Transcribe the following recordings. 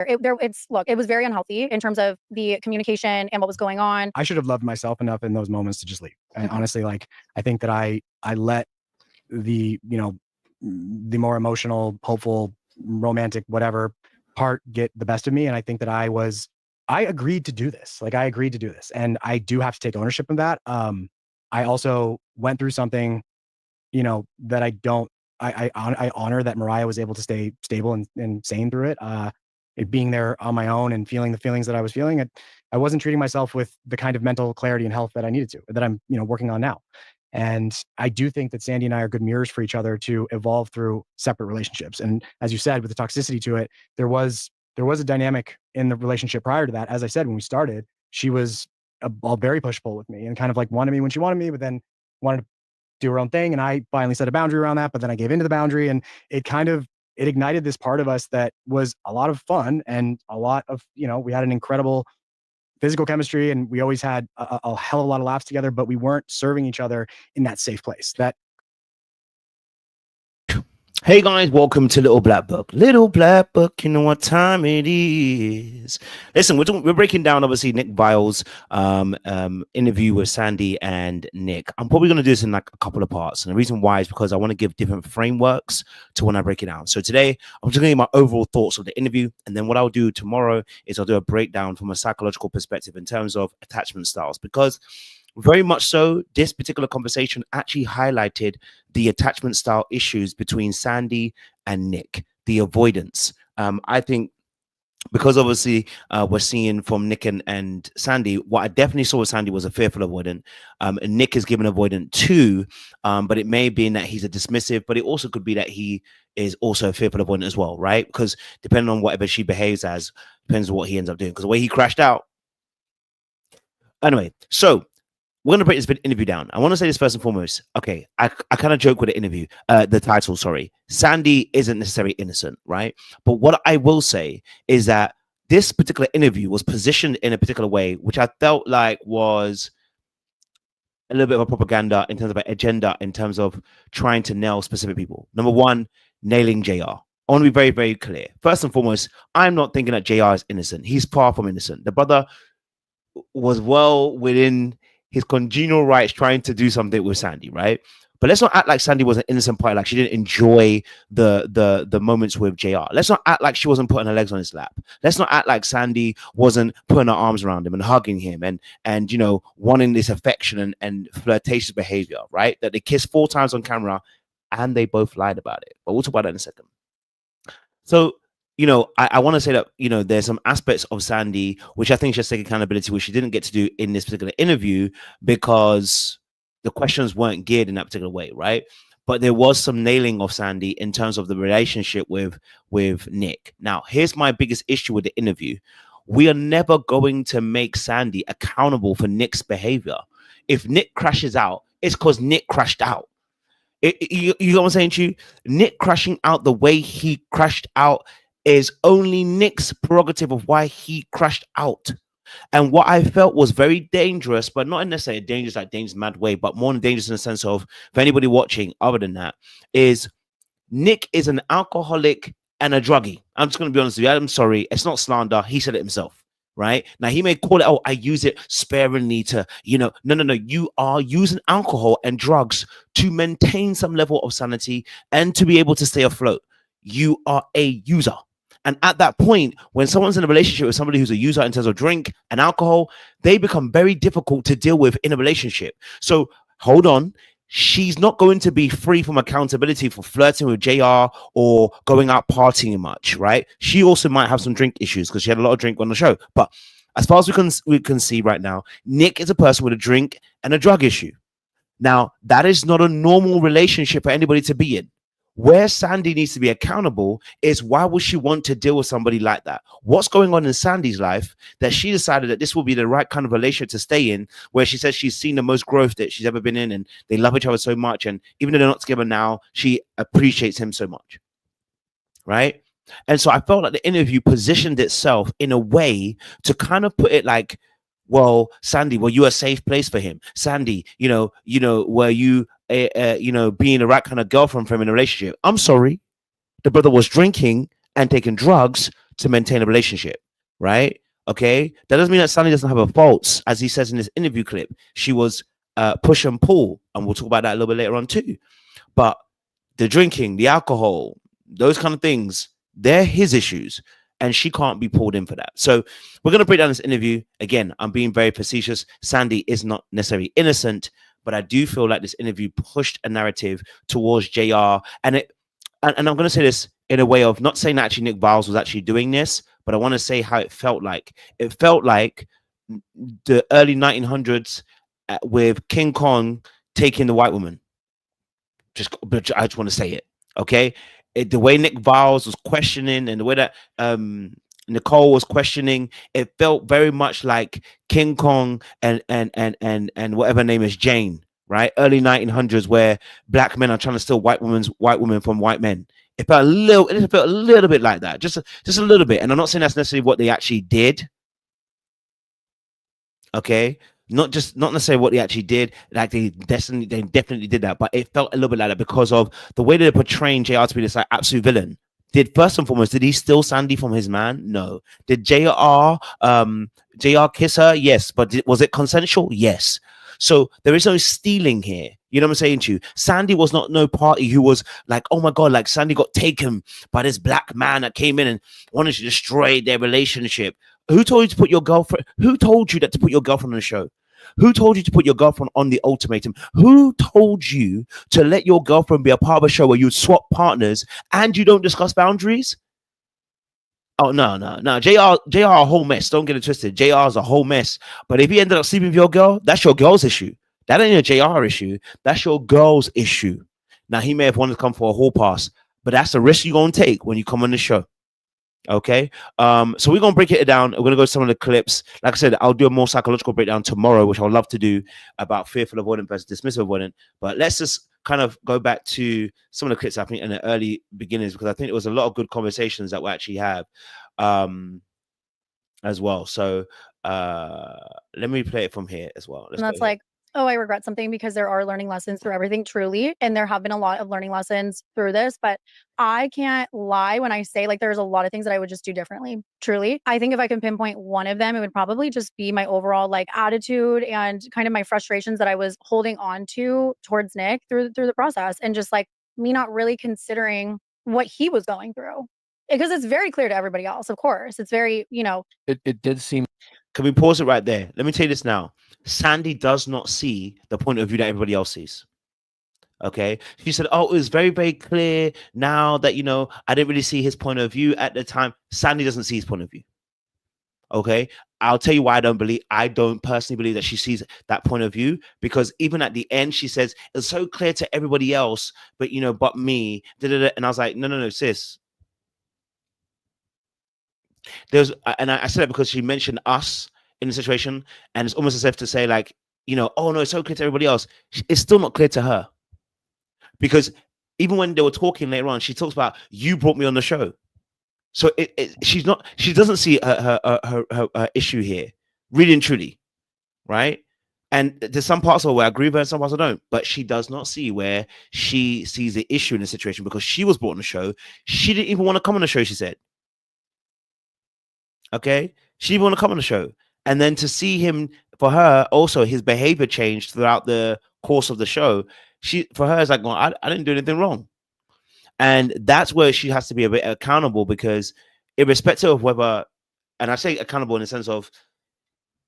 Look, it was very unhealthy in terms of the communication and what was going on. I should have loved myself enough in those moments to just leave. And honestly, like, I think that I let the, the more emotional, hopeful, romantic, whatever part get the best of me. And I think that I agreed to do this. Like, I agreed to do this, and I do have to take ownership of that. I also went through something, that I honor that Mariah was able to stay stable and sane through it. It being there on my own and feeling the feelings that I was feeling, I wasn't treating myself with the kind of mental clarity and health that I needed to, that I'm, working on now. And I do think that Sandy and I are good mirrors for each other to evolve through separate relationships. And as you said, with the toxicity to it, there was a dynamic in the relationship prior to that. As I said, when we started, she was all very push-pull with me and kind of like wanted me when she wanted me, but then wanted to do her own thing. And I finally set a boundary around that, but then I gave into the boundary, and it ignited this part of us that was a lot of fun and a lot of, we had an incredible physical chemistry, and we always had a hell of a lot of laughs together, but we weren't serving each other in that safe place. Hey guys, welcome to Little Black Book. Little Black Book, you know what time it is. Listen, we're breaking down, obviously, Nick Vials' interview with Sandy and Nick. I'm probably going to do this in like a couple of parts. And the reason why is because I want to give different frameworks to when I break it down. So today, I'm just going to give my overall thoughts of the interview. And then what I'll do tomorrow is I'll do a breakdown from a psychological perspective in terms of attachment styles. Because very much so, this particular conversation actually highlighted the attachment style issues between Sandy and Nick, the avoidance. I think because obviously we're seeing from Nick and Sandy, what I definitely saw with Sandy was a fearful avoidant. And Nick is given avoidant too, but it may be in that he's a dismissive, but it also could be that he is also a fearful avoidant as well, right? Because depending on whatever she behaves as, depends on what he ends up doing. Because the way he crashed out. Anyway, so we're going to break this interview down. I want to say this first and foremost. Okay, I kind of joke with the interview, the title, sorry. Sandy isn't necessarily innocent, right? But what I will say is that this particular interview was positioned in a particular way, which I felt like was a little bit of a propaganda in terms of an agenda, in terms of trying to nail specific people. Number one, nailing JR. I want to be very, very clear. First and foremost, I'm not thinking that JR is innocent. He's far from innocent. The brother was well within his congenial rights trying to do something with Sandy, right? But let's not act like Sandy was an innocent party, like she didn't enjoy the moments with JR. Let's not act like she wasn't putting her legs on his lap. Let's not act like Sandy wasn't putting her arms around him and hugging him and wanting this affection and flirtatious behavior, right? That they kissed 4 times on camera and they both lied about it. But we'll talk about that in a second. So I want to say that, there's some aspects of Sandy, which I think should take accountability, which she didn't get to do in this particular interview because the questions weren't geared in that particular way, right? But there was some nailing of Sandy in terms of the relationship with Nick. Now, here's my biggest issue with the interview. We are never going to make Sandy accountable for Nick's behavior. If Nick crashes out, it's because Nick crashed out. You know what I'm saying to you? Nick crashing out the way he crashed out is only Nick's prerogative of why he crashed out. And what I felt was very dangerous, but not necessarily dangerous like dangerous mad way, but more dangerous in the sense of, for anybody watching other than that, is Nick is an alcoholic and a druggie. I'm just going to be honest with you. I'm sorry. It's not slander. He said it himself, right? Now, he may call it, oh, I use it sparingly to, no. You are using alcohol and drugs to maintain some level of sanity and to be able to stay afloat. You are a user. And at that point, when someone's in a relationship with somebody who's a user in terms of drink and alcohol, they become very difficult to deal with in a relationship. So hold on. She's not going to be free from accountability for flirting with JR or going out partying much, right? She also might have some drink issues because she had a lot of drink on the show. But as far as we can see right now, Nick is a person with a drink and a drug issue. Now, that is not a normal relationship for anybody to be in. Where Sandy needs to be accountable is why would she want to deal with somebody like that? What's going on in Sandy's life that she decided that this will be the right kind of relationship to stay in, where she says she's seen the most growth that she's ever been in and they love each other so much. And even though they're not together now, she appreciates him so much, right? And so I felt like the interview positioned itself in a way to kind of put it like, well, Sandy, were you a safe place for him? Sandy, were you being the right kind of girlfriend for him in a relationship? I'm sorry. The brother was drinking and taking drugs to maintain a relationship, right? Okay, that doesn't mean that Sandy doesn't have her faults. As he says in this interview clip, she was push and pull, and we'll talk about that a little bit later on too. But the drinking, the alcohol, those kind of things, they're his issues, and she can't be pulled in for that. So we're going to break down this interview. Again, I'm being very facetious. Sandy is not necessarily innocent, but I do feel like this interview pushed a narrative towards JR. And I'm going to say this in a way of not saying that actually Nick Vials was actually doing this, but I want to say how it felt like. It felt like the early 1900s with King Kong taking the white woman. I just want to say it, okay? The way Nick Vials was questioning and the way that Nicole was questioning, it felt very much like King Kong and whatever her name is, Jane, right? Early 1900s, where black men are trying to steal white women from white men. It felt a little bit like that, just a little bit. And I'm not saying that's necessarily what they actually did, okay? Not necessarily what they actually did. Like they definitely did that, but it felt a little bit like that because of the way they're portraying JR to be this like absolute villain. First and foremost, did he steal Sandy from his man? No. Did JR kiss her? Yes. But was it consensual? Yes. So there is no stealing here. You know what I'm saying to you? Sandy was not no party who was like, oh my God, like Sandy got taken by this black man that came in and wanted to destroy their relationship. Who told you to put your girlfriend? Who told you that to put your girlfriend on the show? Who told you to put your girlfriend on the ultimatum? Who told you to let your girlfriend be a part of a show where you swap partners and you don't discuss boundaries? Oh, no. JR a whole mess. Don't get it twisted. JR is a whole mess. But if he ended up sleeping with your girl, that's your girl's issue. That ain't a JR issue. That's your girl's issue. Now, he may have wanted to come for a hall pass, but that's the risk you're going to take when you come on the show. Okay, so we're gonna break it down. We're gonna go to some of the clips. Like I said, I'll do a more psychological breakdown tomorrow, which I'd love to do about fearful avoidant versus dismissive avoidant. But let's just kind of go back to some of the clips I think in the early beginnings, because I think it was a lot of good conversations that we actually have as well. So let me play it from here as well. And that's like, oh, I regret something, because there are learning lessons through everything, truly. And there have been a lot of learning lessons through this, but I can't lie when I say like there's a lot of things that I would just do differently. Truly. I think if I can pinpoint one of them, it would probably just be my overall like attitude and kind of my frustrations that I was holding on to towards Nick through the process, and just like me not really considering what he was going through. Because it's very clear to everybody else, of course. It's very, It did seem. Can we pause it right there? Let me tell you this now. Sandy does not see the point of view that everybody else sees. Okay. She said, oh, it was very, very clear now that, I didn't really see his point of view at the time. Sandy doesn't see his point of view. Okay. I'll tell you why I don't personally believe that she sees that point of view, because even at the end, she says, it's so clear to everybody else, but, but me. And I was like, no, sis. And I said that because she mentioned us in the situation, and it's almost as if to say like, oh no, it's so clear to everybody else. It's still not clear to her, because even when they were talking later on, she talks about, you brought me on the show. So she doesn't see her issue here, really and truly, right? And there's some parts of it where I agree with her and some parts I don't, but she does not see where she sees the issue in the situation, because she was brought on the show. She didn't even want to come on the show, she said. Okay, she didn't want to come on the show. And then to see him, for her, also his behavior changed throughout the course of the show. For her, it's like, well, I didn't do anything wrong. And that's where she has to be a bit accountable, because irrespective of whether, and I say accountable in the sense of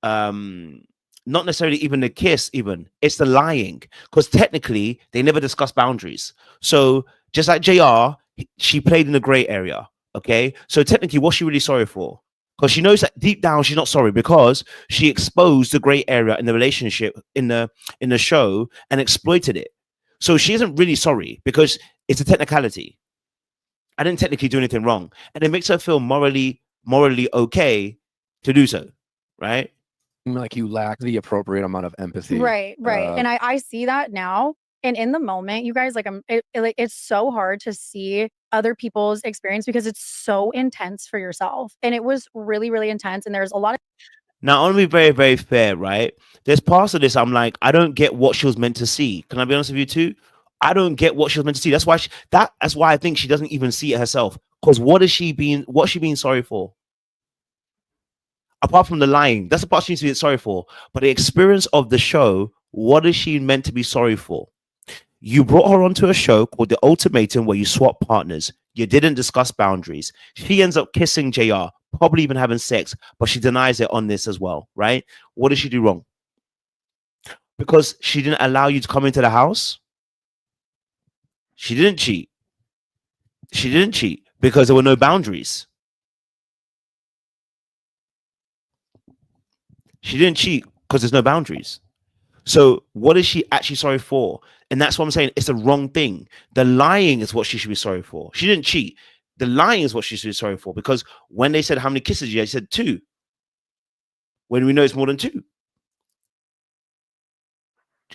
not necessarily even the kiss, even it's the lying, because technically they never discuss boundaries. So just like JR, she played in the gray area. Okay, so technically, what's she really sorry for? Because she knows that deep down she's not sorry, because she exposed the gray area in the relationship in the show and exploited it. So she isn't really sorry, because it's a technicality. I didn't technically do anything wrong, and it makes her feel morally okay to do so, right? Like you lack the appropriate amount of empathy. Right. And I see that now. And in the moment, you guys, like, it's so hard to see other people's experience, because it's so intense for yourself. And it was really, really intense. And there's a lot of. Now, I want to be very, very fair, right? There's parts of this I'm like, I don't get what she was meant to see. Can I be honest with you too? I don't get what she was meant to see. That's why I think she doesn't even see it herself. Because what's she being sorry for? Apart from the lying, that's the part she needs to be sorry for. But the experience of the show, what is she meant to be sorry for? You brought her onto a show called The Ultimatum where you swap partners. You didn't discuss boundaries. She ends up kissing JR, probably even having sex, but she denies it on this as well, right? What did she do wrong? Because she didn't allow you to come into the house? She didn't cheat. She didn't cheat because there were no boundaries. She didn't cheat because there's no boundaries. So what is she actually sorry for? And that's what I'm saying. It's the wrong thing. The lying is what she should be sorry for. She didn't cheat. The lying is what she should be sorry for, because when they said how many kisses you had, she said 2. When we know it's more than 2. Do you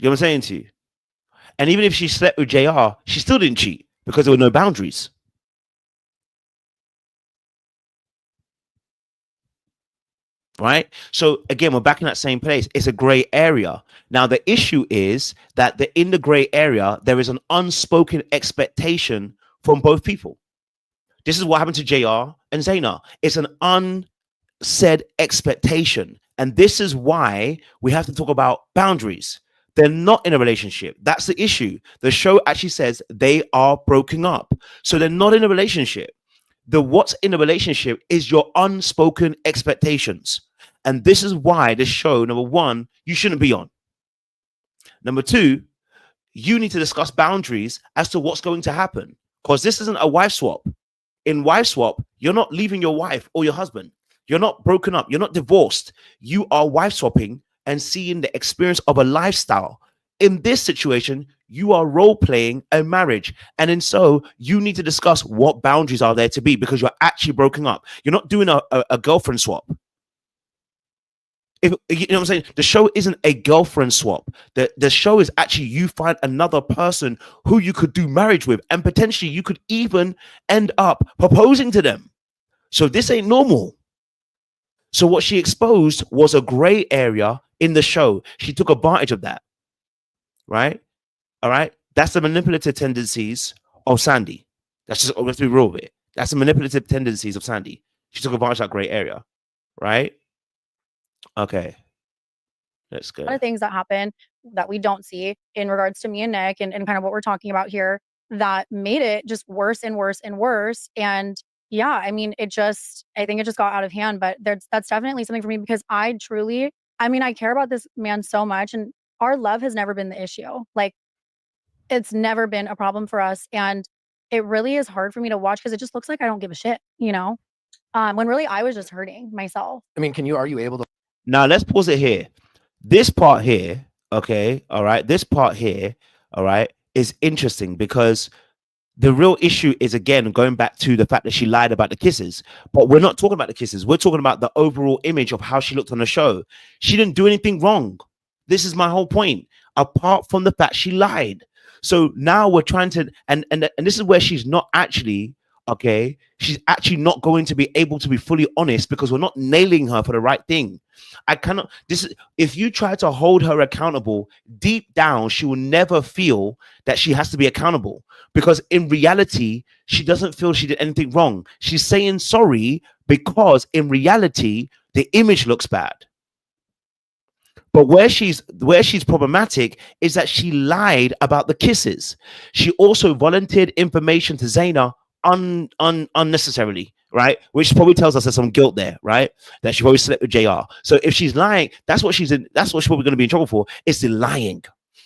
get what I'm saying to you? And even if she slept with JR, she still didn't cheat because there were no boundaries. Right? So again, we're back in that same place. It's a gray area. Now, the issue is that in the gray area, there is an unspoken expectation from both people. This is what happened to JR and Zaina. It's an unsaid expectation. And this is why we have to talk about boundaries. They're not in a relationship. That's the issue. The show actually says they are broken up. So they're not in a relationship. What's in a relationship is your unspoken expectations. And this is why this show, number one, you shouldn't be on. Number two, you need to discuss boundaries as to what's going to happen. Because this isn't a wife swap. In wife swap, you're not leaving your wife or your husband. You're not broken up. You're not divorced. You are wife swapping and seeing the experience of a lifestyle. In this situation, you are role-playing a marriage. And in so, you need to discuss what boundaries are there to be, because you're actually broken up. You're not doing a girlfriend swap. If you know what I'm saying, the show isn't a girlfriend swap. The show is actually you find another person who you could do marriage with, and potentially you could even end up proposing to them. So this ain't normal. So what she exposed was a gray area in the show. She took advantage of that. Right? All right. That's the manipulative tendencies of Sandy. Let's be real with it. That's the manipulative tendencies of Sandy. She took advantage of that gray area. Right? Okay. Let's go. A lot of things that happen that we don't see in regards to me and Nick and kind of what we're talking about here that made it just worse and worse and worse. And yeah, I mean, I think it just got out of hand, but that's definitely something for me, because I care about this man so much, and our love has never been the issue. Like, it's never been a problem for us. And it really is hard for me to watch because it just looks like I don't give a shit, when really I was just hurting myself. I mean, are you able to? Now let's pause it here. This part here, okay, all right. This part here, all right, is interesting, because the real issue is, again, going back to the fact that she lied about the kisses. But we're not talking about the kisses. We're talking about the overall image of how she looked on the show. She didn't do anything wrong. This is my whole point. Apart from the fact she lied. So now we're trying to, and this is where she's not actually, okay, she's actually not going to be able to be fully honest, because we're not nailing her for the right thing. If you try to hold her accountable, deep down, she will never feel that she has to be accountable, because in reality, she doesn't feel she did anything wrong. She's saying sorry because in reality, the image looks bad. But where she's problematic is that she lied about the kisses. She also volunteered information to Zaina unnecessarily, right? Which probably tells us there's some guilt there, right? That she probably slept with JR. So if she's lying, that's what she's probably going to be in trouble for. It's the lying,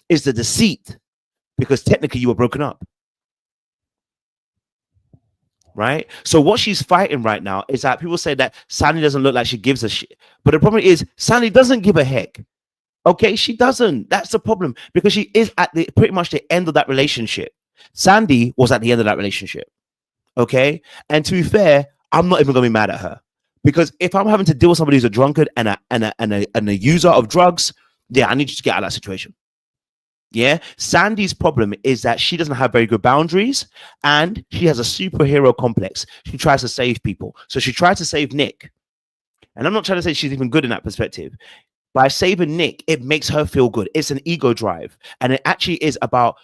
it's the deceit, because technically you were broken up. Right? So what she's fighting right now is that people say that Sandy doesn't look like she gives a shit. But the problem is Sandy doesn't give a heck. Okay, she doesn't. That's the problem, because she is at pretty much the end of that relationship. Sandy was at the end of that relationship. Okay, and to be fair, I'm not even gonna be mad at her, because if I'm having to deal with somebody who's a drunkard and a user of drugs, yeah, I need you to get out of that situation. Yeah, Sandy's problem is that she doesn't have very good boundaries, and she has a superhero complex. She tries to save people, so she tried to save Nick, and I'm not trying to say she's even good in that perspective. By saving Nick, it makes her feel good. It's an ego drive, and it actually is about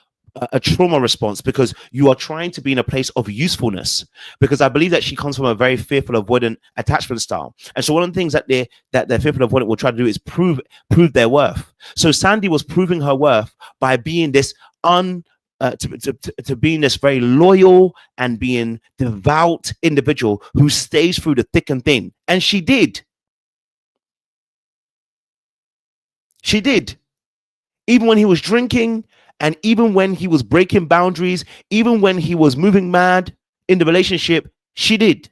a trauma response because you are trying to be in a place of usefulness, because I believe that she comes from a very fearful avoidant attachment style. And so one of the things that their fearful avoidant will try to do is prove their worth. So Sandy was proving her worth by being this to being this very loyal and being devout individual who stays through the thick and thin. And she did. She did. Even when he was drinking, and even when he was breaking boundaries, even when he was moving mad in the relationship, she did.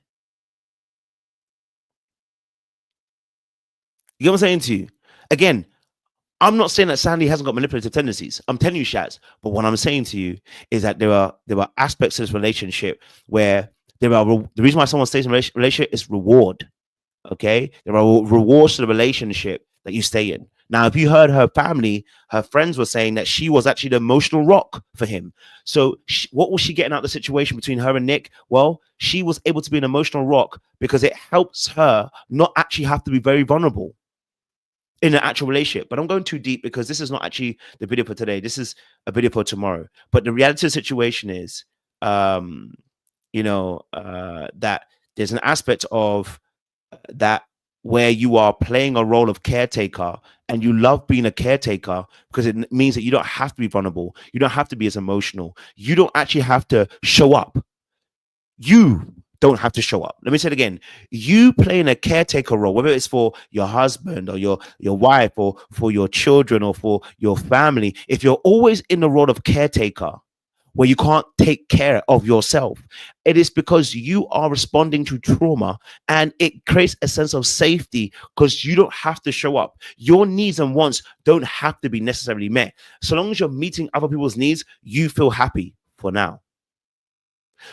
You know what I'm saying to you? Again, I'm not saying that Sandy hasn't got manipulative tendencies. I'm telling you, Shaz. But what I'm saying to you is that there are aspects of this relationship where the reason why someone stays in a relationship is reward. Okay, there are rewards to the relationship that you stay in. Now, if you heard her family, her friends were saying that she was actually the emotional rock for him. So what was she getting out of the situation between her and Nick? Well, she was able to be an emotional rock because it helps her not actually have to be very vulnerable in an actual relationship. But I'm going too deep because this is not actually the video for today. This is a video for tomorrow. But the reality of the situation is, that there's an aspect of that where you are playing a role of caretaker, and you love being a caretaker because it means that you don't have to be vulnerable. You don't have to be as emotional. You don't actually have to show up. You don't have to show up. Let me say it again. You playing a caretaker role, whether it's for your husband or your wife or for your children or for your family, if you're always in the role of caretaker, where you can't take care of yourself, it is because you are responding to trauma, and it creates a sense of safety because you don't have to show up. Your needs and wants don't have to be necessarily met. So long as you're meeting other people's needs, you feel happy for now.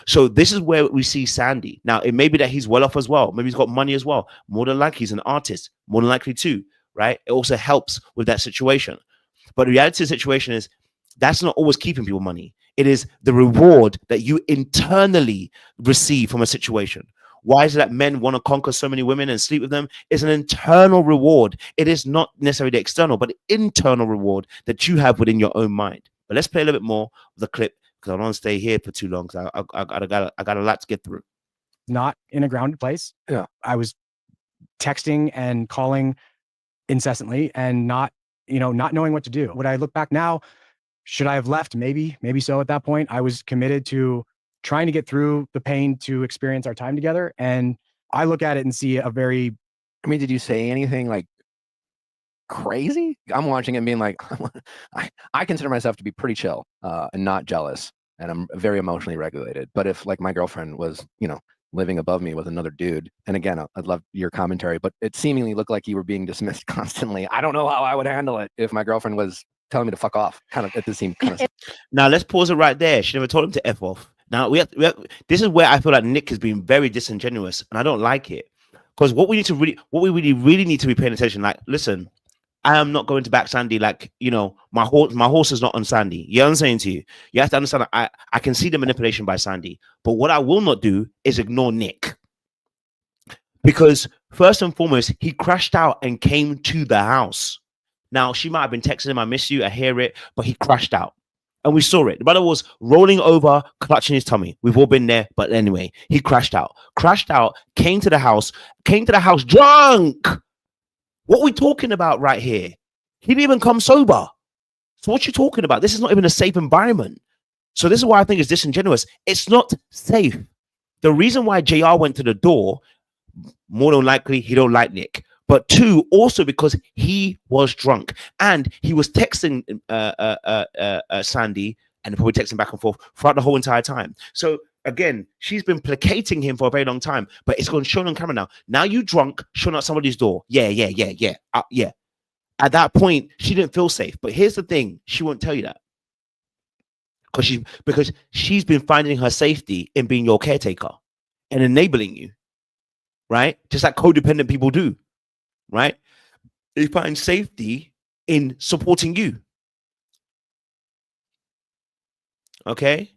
So this is where we see Sandy. Now, it may be that he's well off as well. Maybe he's got money as well. More than likely, he's an artist. More than likely too, right? It also helps with that situation. But the reality of the situation is that's not always keeping people money. It is the reward that you internally receive from a situation. Why is it that men want to conquer so many women and sleep with them? It's an internal reward. It is not necessarily the external, but the internal reward that you have within your own mind. But let's play a little bit more of the clip because I don't want to stay here for too long because I got a lot to get through. Not in a grounded place. Yeah. I was texting and calling incessantly and not knowing what to do. Would I look back now? Should I have left? Maybe so. At that point, I was committed to trying to get through the pain to experience our time together. And I look at it and see a very, I mean, did you say anything like crazy? I'm watching it and being like, I consider myself to be pretty chill and not jealous. And I'm very emotionally regulated. But if like my girlfriend was, living above me with another dude, and again, I'd love your commentary, but it seemingly looked like you were being dismissed constantly. I don't know how I would handle it if my girlfriend was telling me to fuck off. Kind of, it seemed kind of. Now let's pause it right there. She never told him to F off. Now we have, this is where I feel like Nick has been very disingenuous, and I don't like it. Because what we really need to be paying attention. Like, listen, I am not going to back Sandy. Like, my horse is not on Sandy. You know what I'm saying to you? You have to understand that I can see the manipulation by Sandy. But what I will not do is ignore Nick. Because first and foremost, he crashed out and came to the house. Now, she might have been texting him, I miss you, I hear it, but he crashed out. And we saw it. The brother was rolling over, clutching his tummy. We've all been there. But anyway, he crashed out, came to the house drunk. What are we talking about right here? He didn't even come sober. So what you talking about? This is not even a safe environment. So this is why I think it's disingenuous. It's not safe. The reason why JR went to the door, more than likely, he don't like Nick. But two, also because he was drunk and he was texting Sandy and probably texting back and forth throughout the whole entire time. So again, she's been placating him for a very long time, but it's going shown on camera now. Now you drunk, showing out somebody's door. Yeah. Yeah. At that point, she didn't feel safe. But here's the thing: she won't tell you that because she's been finding her safety in being your caretaker and enabling you, right? Just like codependent people do. Right? They find safety in supporting you. Okay?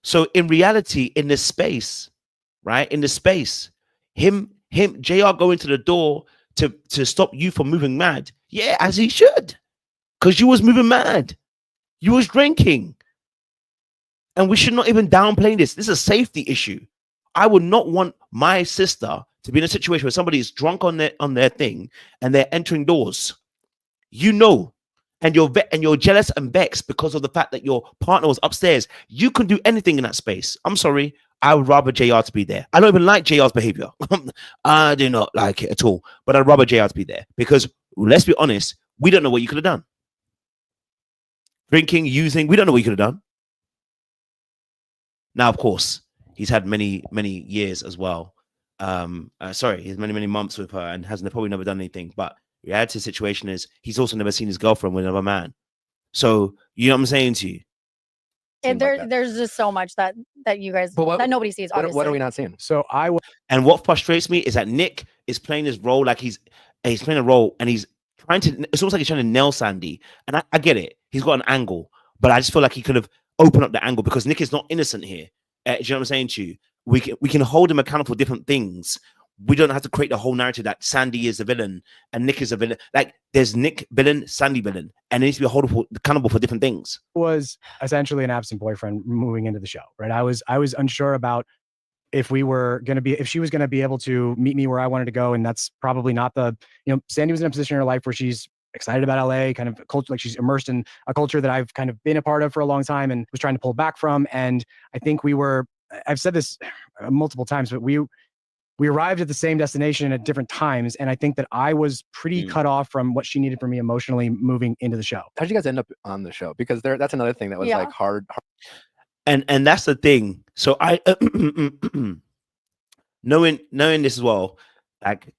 So in reality, in this space, right? In this space, him, JR going to the door to stop you from moving mad. Yeah, as he should. Because you was moving mad. You was drinking. And we should not even downplay this. This is a safety issue. I would not want my sister to be in a situation where somebody is drunk on their thing and they're entering doors. You know, and you're jealous and vexed because of the fact that your partner was upstairs. You can do anything in that space. I'm sorry. I would rather JR to be there. I don't even like JR's behavior. I do not like it at all. But I'd rather JR to be there because let's be honest, we don't know what you could have done. Drinking, using, we don't know what you could have done. Now, of course, he's had many years as well. He's many months with her and has probably never done anything. But the reality of the situation is he's also never seen his girlfriend with another man. So you know what I'm saying to you? And there's just so much that you guys that nobody sees. Obviously, what are we not seeing? So and what frustrates me is that Nick is playing his role like he's playing a role and he's trying to. It's almost like he's trying to nail Sandy. And I get it. He's got an angle, but I just feel like he could have opened up the angle because Nick is not innocent here. Do you know what I'm saying to you? We can hold him accountable for different things. We don't have to create the whole narrative that Sandy is the villain and Nick is the villain. Like there's Nick villain, Sandy villain, and it needs to be accountable for different things. Was essentially an absent boyfriend moving into the show, right? I was unsure about if she was going to be able to meet me where I wanted to go, and that's probably not Sandy was in a position in her life where she's excited about LA, kind of culture, like she's immersed in a culture that I've kind of been a part of for a long time and was trying to pull back from. And I think I've said this multiple times, but we arrived at the same destination at different times. And I think that I was pretty cut off from what she needed from me emotionally moving into the show. How did you guys end up on the show? Because that's another thing that was like hard. And that's the thing. So I, knowing this as well, like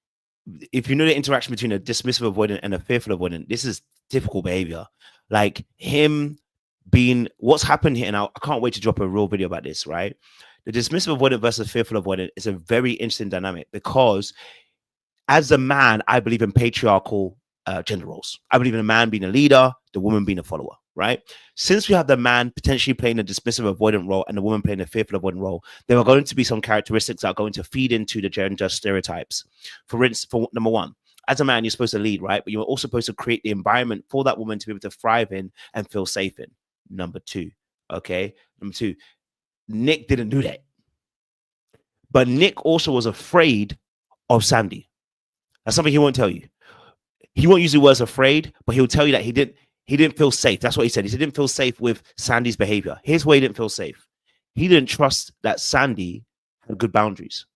if you know the interaction between a dismissive avoidant and a fearful avoidant, this is typical behavior. Like him being what's happened here. And I can't wait to drop a real video about this, right? The dismissive avoidant versus fearful avoidant is a very interesting dynamic because as a man, I believe in patriarchal gender roles. I believe in a man being a leader, the woman being a follower, right? Since we have the man potentially playing a dismissive avoidant role and the woman playing a fearful avoidant role, there are going to be some characteristics that are going to feed into the gender stereotypes. For instance, for number one, as a man, you're supposed to lead, right? But you're also supposed to create the environment for that woman to be able to thrive in and feel safe in. Number two, Nick didn't do that. But Nick also was afraid of Sandy. That's something he won't tell you. He won't use the words afraid, but he'll tell you that he didn't feel safe. That's what he said. He didn't feel safe with Sandy's behavior. Here's why he didn't feel safe. He didn't trust that Sandy had good boundaries.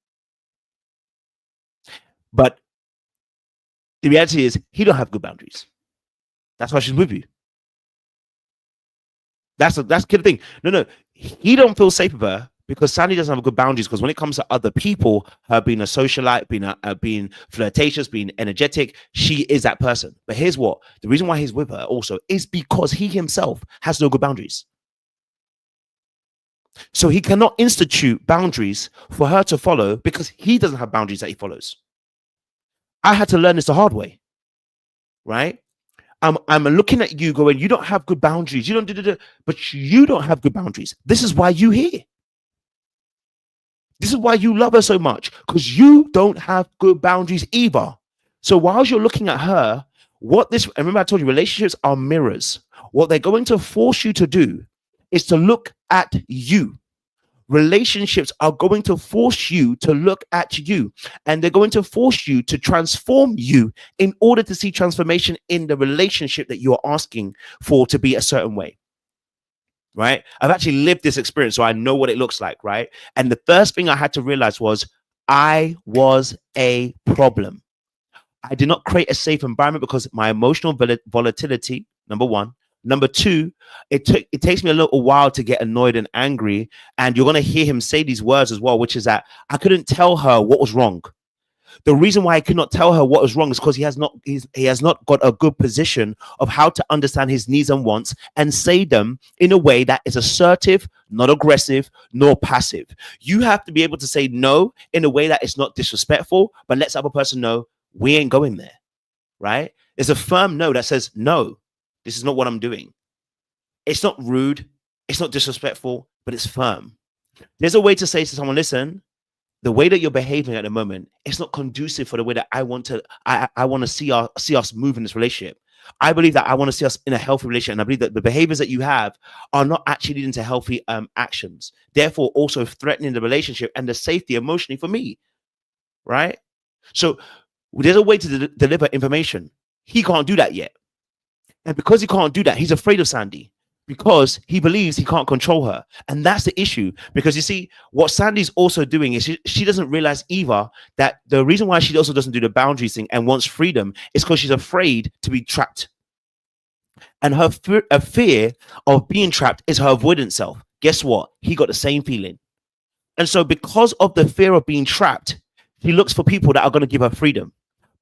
But the reality is he don't have good boundaries. That's why she's with you. That's the thing. No, he don't feel safe with her because Sandy doesn't have good boundaries. Because when it comes to other people, her being a socialite, being flirtatious, being energetic, she is that person. But here's what: the reason why he's with her also is because he himself has no good boundaries. So he cannot institute boundaries for her to follow because he doesn't have boundaries that he follows. I had to learn this the hard way, right? I'm looking at you going, you don't have good boundaries. You don't do, but you don't have good boundaries. This is why you here. This is why you love her so much, because you don't have good boundaries either. So whilst you're looking at her, remember I told you relationships are mirrors. What they're going to force you to do is to look at you. Relationships are going to force you to look at you, and they're going to force you to transform you in order to see transformation in the relationship that you're asking for to be a certain way. Right? I've actually lived this experience, so I know what it looks like, right? And the first thing I had to realize was I was a problem. I did not create a safe environment because my emotional volatility, number one. Number two, it takes me a little while to get annoyed and angry. And you're going to hear him say these words as well, which is that I couldn't tell her what was wrong. The reason why I could not tell her what was wrong is because he has not got a good position of how to understand his needs and wants and say them in a way that is assertive, not aggressive, nor passive. You have to be able to say no in a way that is not disrespectful, but lets the other person know we ain't going there, right? It's a firm no that says, no, this is not what I'm doing. It's not rude. It's not disrespectful, but it's firm. There's a way to say to someone, listen, the way that you're behaving at the moment, it's not conducive for the way that I want to see us move in this relationship. I believe that I want to see us in a healthy relationship, and I believe that the behaviors that you have are not actually leading to healthy actions, therefore also threatening the relationship and the safety emotionally for me, right? So there's a way to deliver information. He can't do that yet. And because he can't do that, he's afraid of Sandy because he believes he can't control her. And that's the issue. Because you see, what Sandy's also doing is she doesn't realize either that the reason why she also doesn't do the boundaries thing and wants freedom is because she's afraid to be trapped. And her fear of being trapped is her avoidant self. Guess what? He got the same feeling. And so because of the fear of being trapped, she looks for people that are going to give her freedom.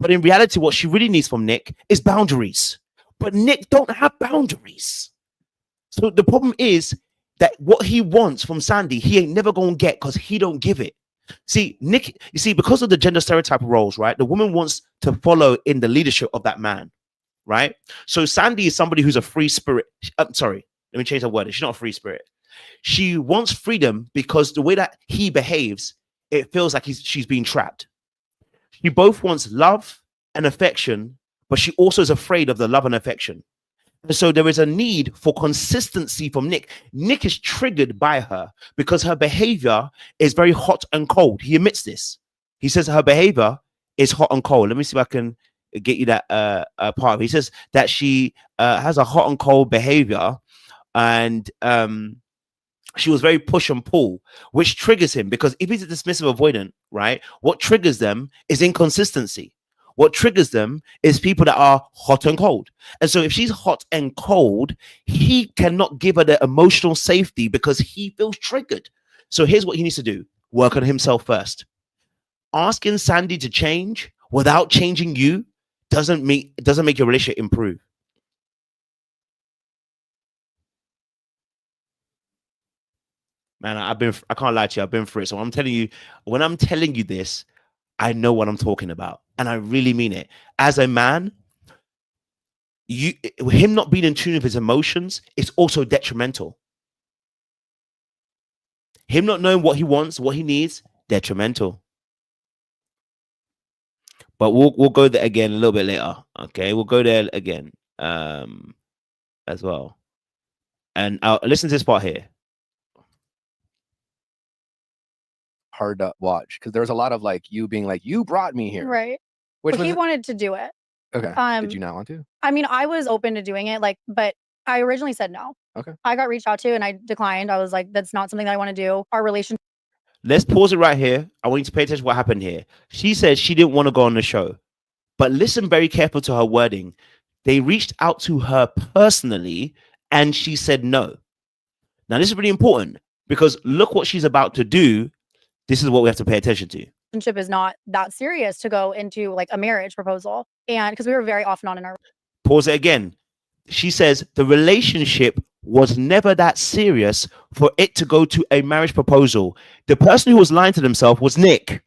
But in reality, what she really needs from Nick is boundaries. But Nick don't have boundaries. So the problem is that what he wants from Sandy, he ain't never going to get because he don't give it. See, Nick, you see, because of the gender stereotype roles, right? The woman wants to follow in the leadership of that man, right? So Sandy is somebody who's a free spirit. I'm sorry, let me change the word. She's not a free spirit. She wants freedom because the way that he behaves, it feels like she's being trapped. She both wants love and affection, but she also is afraid of the love and affection. And so there is a need for consistency from Nick. Nick is triggered by her because her behavior is very hot and cold. He admits this. He says her behavior is hot and cold. Let me see if I can get you that part. He says that she has a hot and cold behavior, and she was very push and pull, which triggers him because if he's a dismissive avoidant, right, what triggers them is inconsistency. What triggers them is people that are hot and cold. And so if she's hot and cold, he cannot give her the emotional safety because he feels triggered. So here's what he needs to do. Work on himself first. Asking Sandy to change without changing you doesn't make your relationship improve. Man, I can't lie to you. I've been through it. So I'm telling you, when I'm telling you this, I know what I'm talking about. And I really mean it. As a man, him not being in tune with his emotions is also detrimental. Him not knowing what he wants, what he needs, detrimental. But we'll go there again a little bit later. Okay, we'll go there again as well. And listen to this part here. Hard to watch because there was a lot of like you being like, you brought me here. Right. Which he wanted to do it. Okay. Did you not want to? I mean, I was open to doing it, but I originally said no. Okay. I got reached out to and I declined. I was like, that's not something that I want to do. Our relationship. Let's pause it right here. I want you to pay attention to what happened here. She said she didn't want to go on the show, but listen very careful to her wording. They reached out to her personally and she said no. Now, this is really important because look what she's about to do. This is what we have to pay attention to. Relationship is not that serious to go into like a marriage proposal. And because we were very off and on in our. Pause it again. She says the relationship was never that serious for it to go to a marriage proposal. The person who was lying to themselves was Nick.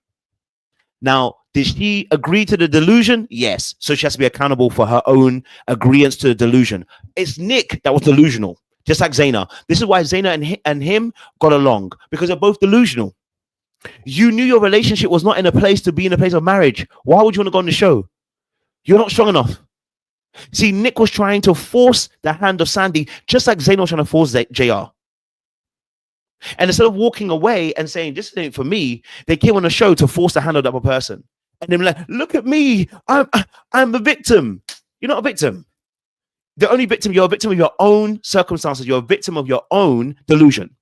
Now, did she agree to the delusion? Yes. So she has to be accountable for her own agreement to the delusion. It's Nick that was delusional, just like Zaina. This is why Zaina and him got along, because they're both delusional. You knew your relationship was not in a place to be in a place of marriage. Why would you want to go on the show? You're not strong enough. See, Nick was trying to force the hand of Sandy, just like Zayn was trying to force JR. And instead of walking away and saying, this ain't for me, they came on the show to force the hand of the other person. And they're like, look at me. I'm the victim. You're not a victim. The only victim, you're a victim of your own circumstances. You're a victim of your own delusion.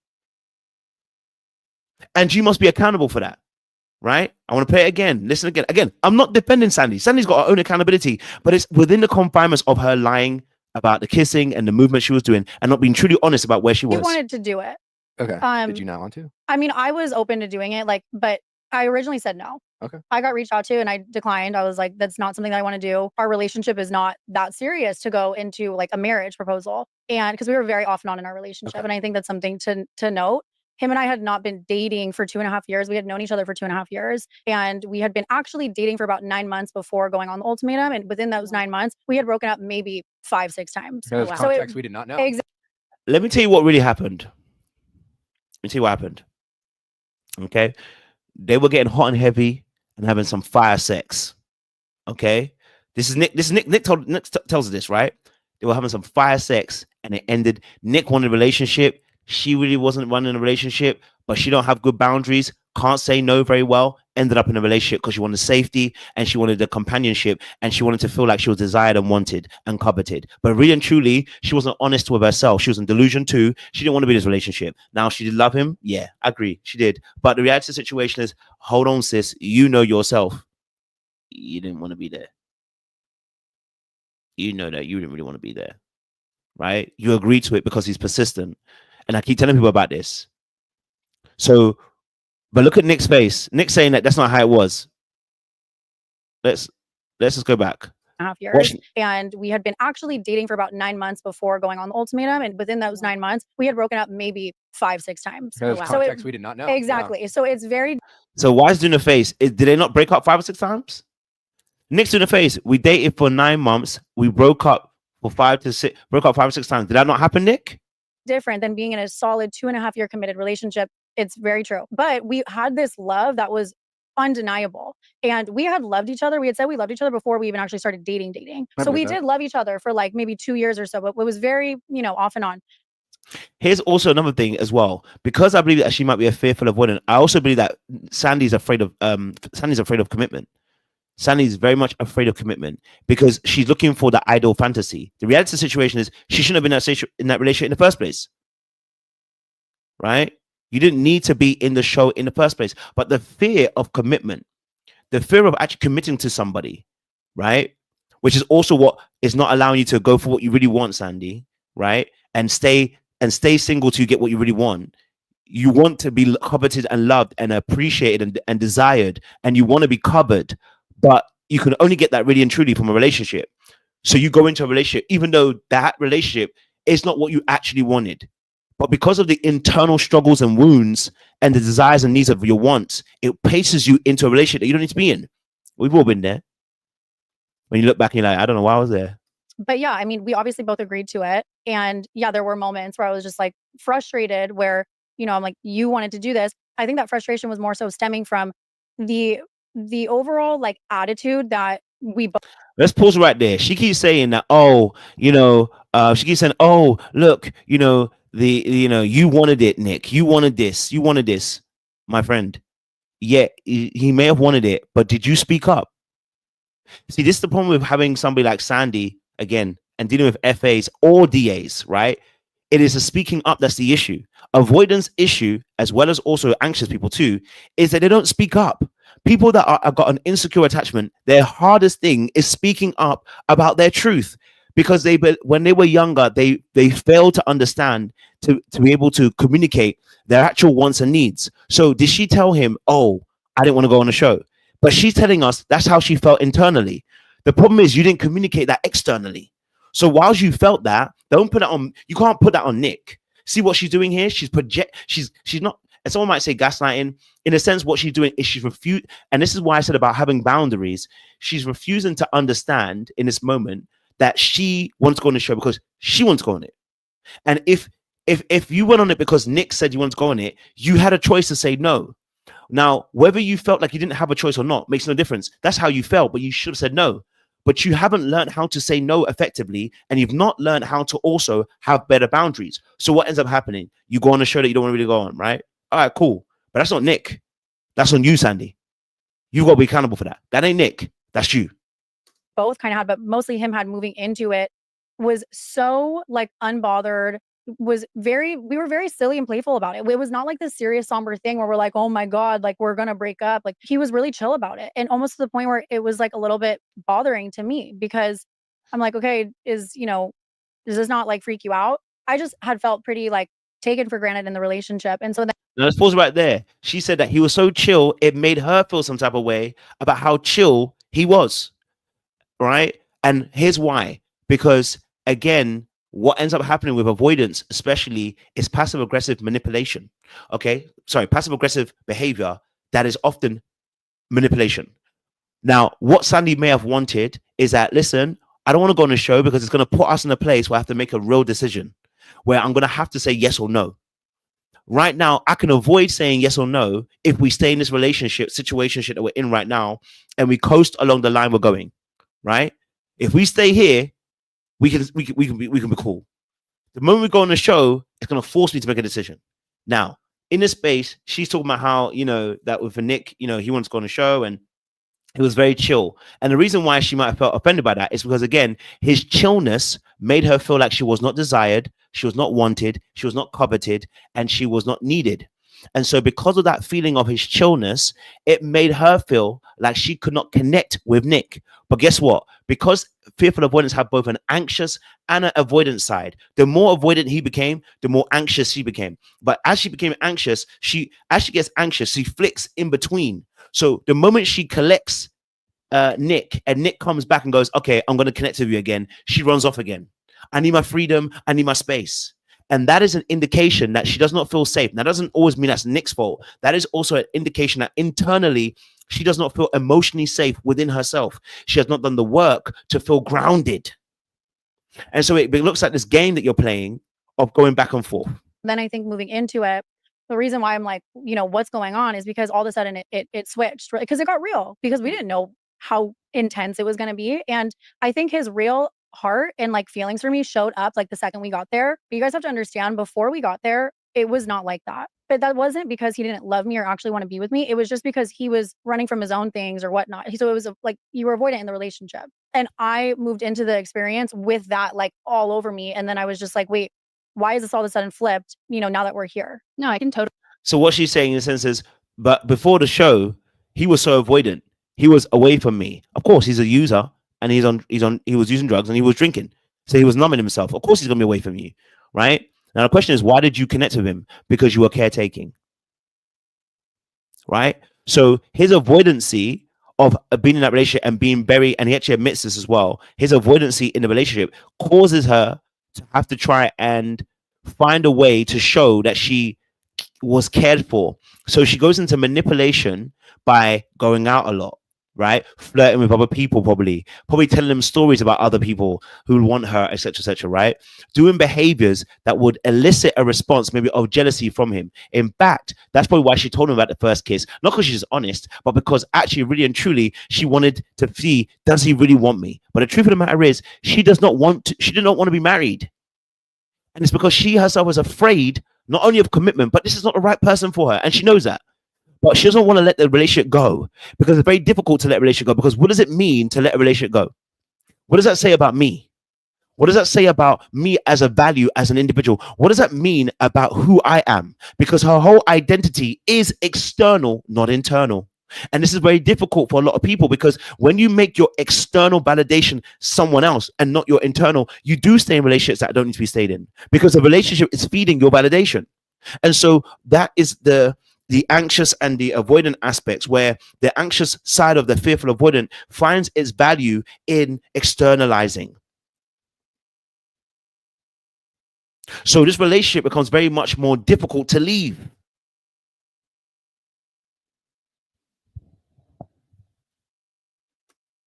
And you must be accountable for that, right? I want to play it again. Listen again. Again, I'm not defending Sandy. Sandy's got her own accountability, but it's within the confinements of her lying about the kissing and the movement she was doing and not being truly honest about where she was. He wanted to do it. Okay. Did you not want to? I mean, I was open to doing it, but I originally said no. Okay. I got reached out to and I declined. I was like, that's not something that I want to do. Our relationship is not that serious to go into like a marriage proposal. And because we were very off and on in our relationship. Okay. And I think that's something to note. Him and I had not been dating for 2.5 years. We had known each other for 2.5 years. And we had been actually dating for about 9 months before going on the ultimatum. And within those 9 months, we had broken up maybe 5-6 times. There's context we did not know. Let me tell you what really happened. Let me tell you what happened. Okay. They were getting hot and heavy and having some fire sex. Okay. This is Nick. This is Nick. Nick tells us this, right? They were having some fire sex, and it ended. Nick wanted a relationship. She really wasn't running a relationship, but she don't have good boundaries. Can't say no very well. Ended up in a relationship because she wanted safety and she wanted the companionship and she wanted to feel like she was desired and wanted and coveted. But really and truly, she wasn't honest with herself. She was in delusion too. She didn't want to be in this relationship. Now, she did love him. Yeah, I agree. She did. But the reality of the situation is, hold on, sis. You know yourself. You didn't want to be there. You know that you didn't really want to be there, right? You agreed to it because he's persistent. And I keep telling people about this. So, but look at Nick's face. Nick's saying that that's not how it was. Let's just go back. 2.5 years. And we had been actually dating for about 9 months before going on the ultimatum. And within those 9 months, we had broken up maybe 5-6 times. There's context we did not know. Exactly. Yeah. So it's very. So why is doing the face? Did they not break up 5 or 6 times? Nick's doing the face. We dated for 9 months. We broke up for 5 or 6 times. Did that not happen, Nick? Different than being in a solid 2.5-year committed relationship. It's very true. But we had this love that was undeniable. And we had loved each other. We had said we loved each other before we even actually started dating. So we did love each other for like maybe 2 years or so, but it was very, off and on. Here's also another thing as well, because I believe that she might be a fearful avoidant. I also believe that Sandy's afraid of commitment. Sandy's very much afraid of commitment because she's looking for the ideal fantasy. The reality of the situation is she shouldn't have been in that relationship in the first place. Right? You didn't need to be in the show in the first place. But the fear of commitment, the fear of actually committing to somebody, right? Which is also what is not allowing you to go for what you really want, Sandy, right? And stay single till you get what you really want. You want to be coveted and loved and appreciated and desired, and you want to be covered, but you can only get that really and truly from a relationship. So you go into a relationship, even though that relationship is not what you actually wanted. But because of the internal struggles and wounds and the desires and needs of your wants, it places you into a relationship that you don't need to be in. We've all been there. When you look back and you're like, I don't know why I was there. But yeah, I mean, we obviously both agreed to it. And yeah, there were moments where I was just like frustrated where, I'm like, you wanted to do this. I think that frustration was more so stemming from the overall like attitude that we both. Let's pause right there. She keeps saying that, she keeps saying, oh, look, you wanted it, Nick. You wanted this, my friend. Yeah, he may have wanted it, but did you speak up? See, this is the problem with having somebody like Sandy, again, and dealing with FAs or DAs, right? It is the speaking up that's the issue. Avoidance issue, as well as also anxious people too, is that they don't speak up. People that have got an insecure attachment, their hardest thing is speaking up about their truth. Because when they were younger, they failed to understand to be able to communicate their actual wants and needs. So did she tell him, oh, I didn't want to go on the show? But she's telling us that's how she felt internally. The problem is you didn't communicate that externally. So whilst you felt that, don't put it on. You can't put that on Nick. See what she's doing here? She's not. And someone might say gaslighting. In a sense, what she's doing is she's refused. And this is why I said about having boundaries. She's refusing to understand in this moment that she wants to go on the show because she wants to go on it. And if you went on it because Nick said you want to go on it, you had a choice to say no. Now, whether you felt like you didn't have a choice or not makes no difference. That's how you felt, but you should have said no. But you haven't learned how to say no effectively, and you've not learned how to also have better boundaries. So what ends up happening? You go on a show that you don't want to really go on, right? All right, cool. But that's not Nick. That's on you, Sandy. You've got to be accountable for that. That ain't Nick. That's you. Both kind of had, but mostly him had moving into it was so like unbothered, we were very silly and playful about it. It was not like this serious, somber thing where we're like, oh my God, like we're going to break up. Like he was really chill about it. And almost to the point where it was like a little bit bothering to me because I'm like, okay, does this not like freak you out? I just had felt pretty like taken for granted in the relationship. And so then now let's pause right there. She said that he was so chill, it made her feel some type of way about how chill he was. Right? And here's why. Because again, what ends up happening with avoidance, especially, is passive aggressive manipulation. Passive aggressive behavior that is often manipulation. Now, what Sandy may have wanted is that, listen, I don't want to go on a show because it's going to put us in a place where I have to make a real decision where I'm going to have to say yes or no. Right now, I can avoid saying yes or no if we stay in this relationship, situationship that we're in right now, and we coast along the line we're going, right? If we stay here, we can be cool. The moment we go on the show, it's gonna force me to make a decision. Now, in this space, she's talking about how, you know, that with Nick, you know, he wants to go on the show and it was very chill. And the reason why she might have felt offended by that is because, again, his chillness made her feel like she was not desired, she was not wanted, she was not coveted, and she was not needed. And so because of that feeling of his chillness, it made her feel like she could not connect with Nick. But guess what? Because fearful avoidance have both an anxious and an avoidant side. The more avoidant he became, the more anxious she became. But as she became anxious, as she gets anxious, she flicks in between. So the moment she collects Nick and Nick comes back and goes, okay, I'm going to connect with you again, she runs off again. I need my freedom. I need my space. And that is an indication that she does not feel safe. That doesn't always mean that's Nick's fault. That is also an indication that internally, she does not feel emotionally safe within herself. She has not done the work to feel grounded. And so it looks like this game that you're playing of going back and forth. Then I think moving into it, the reason why I'm like, you know, what's going on is because all of a sudden it switched, right? Because it got real, because we didn't know how intense it was going to be. And I think his real heart and like feelings for me showed up like the second we got there. But you guys have to understand, before we got there, it was not like that. But that wasn't because he didn't love me or actually want to be with me. It was just because he was running from his own things or whatnot. So it was like you were avoidant in the relationship. And I moved into the experience with that like all over me. And then I was just like, wait, why is this all of a sudden flipped, you know, now that we're here? No, I can totally. So what she's saying in a sense is, but before the show, he was so avoidant. He was away from me. Of course, he's a user and he was using drugs and he was drinking. So he was numbing himself. Of course, he's going to be away from you, right? Now, the question is, why did you connect with him? Because you were caretaking, right? So his avoidancy of being in that relationship and being very, and he actually admits this as well, his avoidancy in the relationship causes her to have to try and find a way to show that she was cared for. So she goes into manipulation by going out a lot, right? Flirting with other people, probably telling them stories about other people who want her, etc., right? Doing behaviors that would elicit a response, maybe of jealousy from him. In fact, that's probably why she told him about the first kiss, not because she's honest, but because actually, really and truly, she wanted to see, does he really want me? But the truth of the matter is, she did not want to be married. And it's because she herself was afraid, not only of commitment, but this is not the right person for her. And she knows that. But she doesn't want to let the relationship go, because it's very difficult to let a relationship go. Because what does it mean to let a relationship go? What does that say about me? What does that say about me as a value, as an individual? What does that mean about who I am? Because her whole identity is external, not internal. And this is very difficult for a lot of people, because when you make your external validation someone else and not your internal, you do stay in relationships that don't need to be stayed in, because the relationship is feeding your validation. And so that is the anxious and the avoidant aspects, where the anxious side of the fearful avoidant finds its value in externalizing. So this relationship becomes very much more difficult to leave.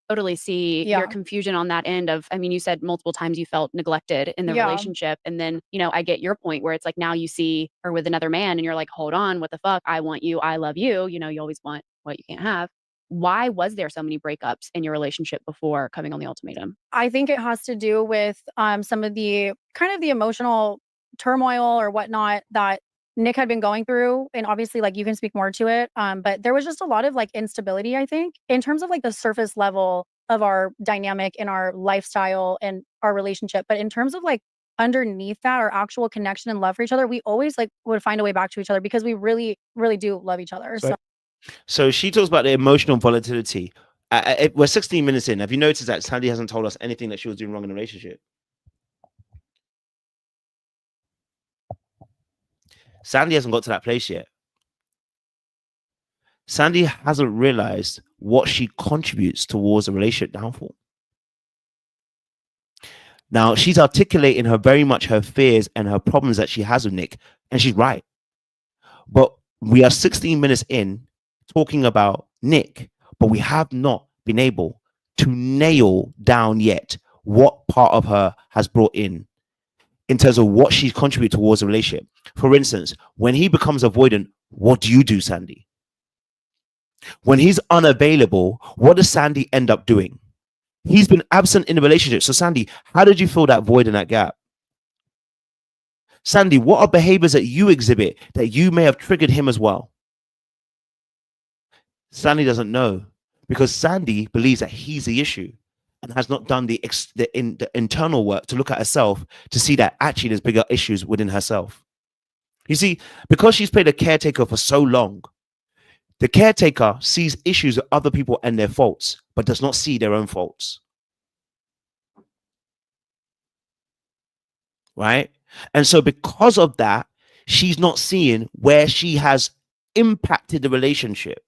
Totally see your confusion on that end of, I mean, you said multiple times you felt neglected in the relationship. And then, you know, I get your point where it's like, now you see her with another man and you're like, hold on, what the fuck? I want you. I love you. You know, you always want what you can't have. Why was there so many breakups in your relationship before coming on the ultimatum? I think it has to do with some of the kind of the emotional turmoil or whatnot that Nick had been going through. And obviously, like, you can speak more to it. But there was just a lot of like instability, I think, in terms of like the surface level of our dynamic in our lifestyle and our relationship. But in terms of like underneath that, our actual connection and love for each other, we always like would find a way back to each other, because we really, really do love each other. So she talks about the emotional volatility. We're 16 minutes in. Have you noticed that Sandy hasn't told us anything that she was doing wrong in the relationship? Sandy hasn't got to that place yet. Sandy hasn't realized what she contributes towards a relationship downfall. Now, she's articulating very much her fears and her problems that she has with Nick, and she's right. But we are 16 minutes in talking about Nick, but we have not been able to nail down yet what part of her has brought in terms of what she's contributed towards a relationship. For instance, when he becomes avoidant, what do you do, Sandy? When he's unavailable, what does Sandy end up doing? He's been absent in the relationship. So Sandy, how did you fill that void and that gap? Sandy, what are behaviors that you exhibit that you may have triggered him as well? Sandy doesn't know, because Sandy believes that he's the issue and has not done the internal work to look at herself to see that actually there's bigger issues within herself. You see, because she's played a caretaker for so long, the caretaker sees issues with other people and their faults, but does not see their own faults. Right? And so because of that, she's not seeing where she has impacted the relationship.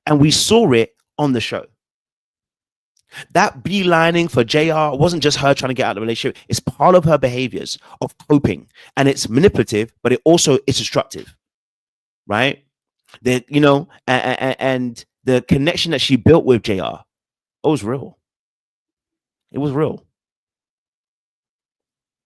And we saw it on the show. That beelining for JR wasn't just her trying to get out of the relationship. It's part of her behaviors of coping. And it's manipulative, but it also is destructive. Right? That, you know, and the connection that she built with JR, it was real. It was real.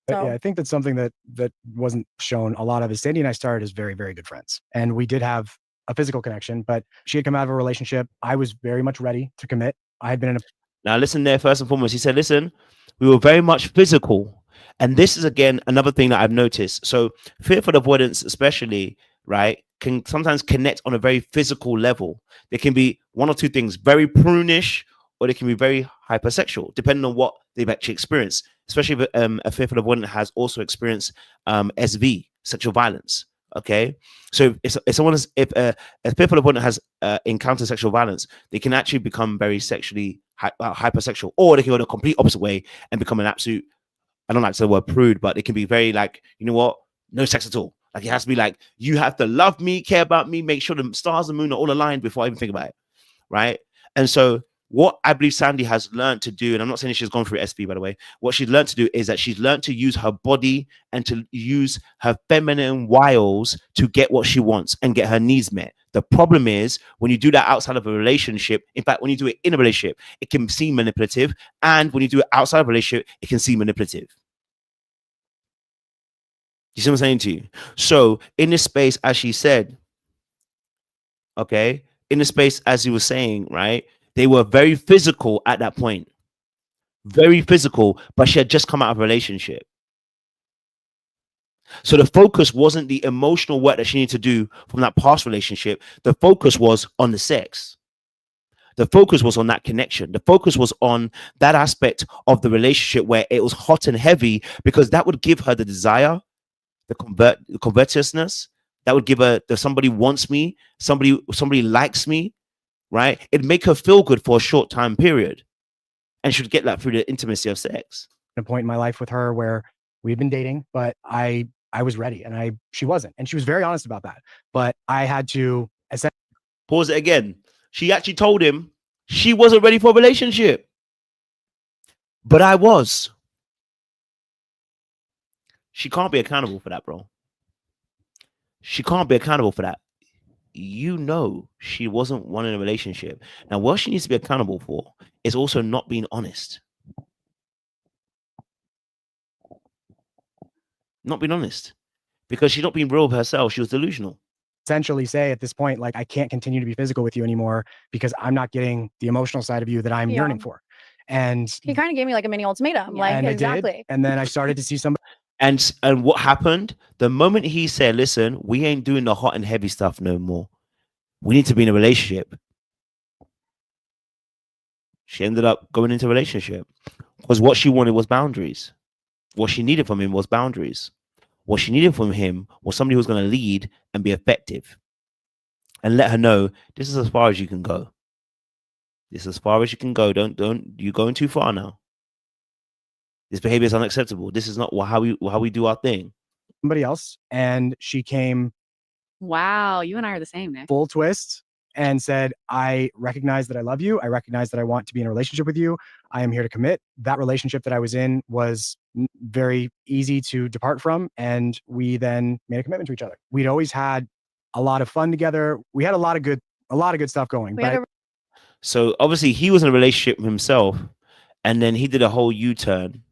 Yeah, I think that's something that wasn't shown a lot of. Is Sandy and I started as very, very good friends, and we did have a physical connection, but she had come out of a relationship. I was very much ready to commit. I had been in a... Now listen there, first and foremost, he said, listen, we were very much physical. And this is, again, another thing that I've noticed. So fearful avoidance, especially, right, can sometimes connect on a very physical level. There can be one or two things, very prunish, or they can be very hypersexual, depending on what they've actually experienced. Especially if a fearful avoidant has also experienced SV, sexual violence. Okay, so if a fearful avoidant has encountered sexual violence, they can actually become very sexually hypersexual, or they can go the complete opposite way and become an absolute, I don't like to say the word prude, but it can be very like, you know what, no sex at all. Like, it has to be like, you have to love me, care about me, make sure the stars and moon are all aligned before I even think about it, right? And so what I believe Sandy has learned to do, and I'm not saying she's gone through SV, by the way, what she's learned to do is that she's learned to use her body and to use her feminine wiles to get what she wants and get her needs met. The problem is when you do that outside of a relationship, in fact, when you do it in a relationship, it can seem manipulative. And when you do it outside of a relationship, it can seem manipulative. You see what I'm saying to you? So in this space, as she said, okay, in the space, as he was saying, right, they were very physical at that point. Very physical, but she had just come out of a relationship. So the focus wasn't the emotional work that she needed to do from that past relationship. The focus was on the sex. The focus was on that connection. The focus was on that aspect of the relationship where it was hot and heavy, because that would give her the desire, the covetousness. That would give her the somebody wants me, somebody likes me, right? It'd make her feel good for a short time period. And she would get that through the intimacy of sex. A point in my life with her where we had been dating, but I was ready, and she wasn't. And she was very honest about that. But I had to pause it again. She actually told him she wasn't ready for a relationship. But I was. She can't be accountable for that, bro. She can't be accountable for that. You know she wasn't wanting a relationship. Now, what she needs to be accountable for is also not being honest. Not being honest. Because she's not being real with herself. She was delusional. Essentially say at this point, like, I can't continue to be physical with you anymore because I'm not getting the emotional side of you that I'm yearning for. And he kind of gave me like a mini ultimatum. Like, exactly. And then I started to see somebody. And what happened? The moment he said, listen, we ain't doing the hot and heavy stuff no more. We need to be in a relationship. She ended up going into a relationship because what she wanted was boundaries. What she needed from him was boundaries. What she needed from him was somebody who was going to lead and be effective and let her know this is as far as you can go. This is as far as you can go. Don't you're going too far now. This behavior is unacceptable. This is not how we do our thing. Somebody else, and she came. Wow, you and I are the same, Nick. Full twist, and said, I recognize that I love you. I recognize that I want to be in a relationship with you. I am here to commit. That relationship that I was in was very easy to depart from, and we then made a commitment to each other. We'd always had a lot of fun together. We had a lot of good stuff going. So obviously he was in a relationship himself, and then he did a whole U-turn.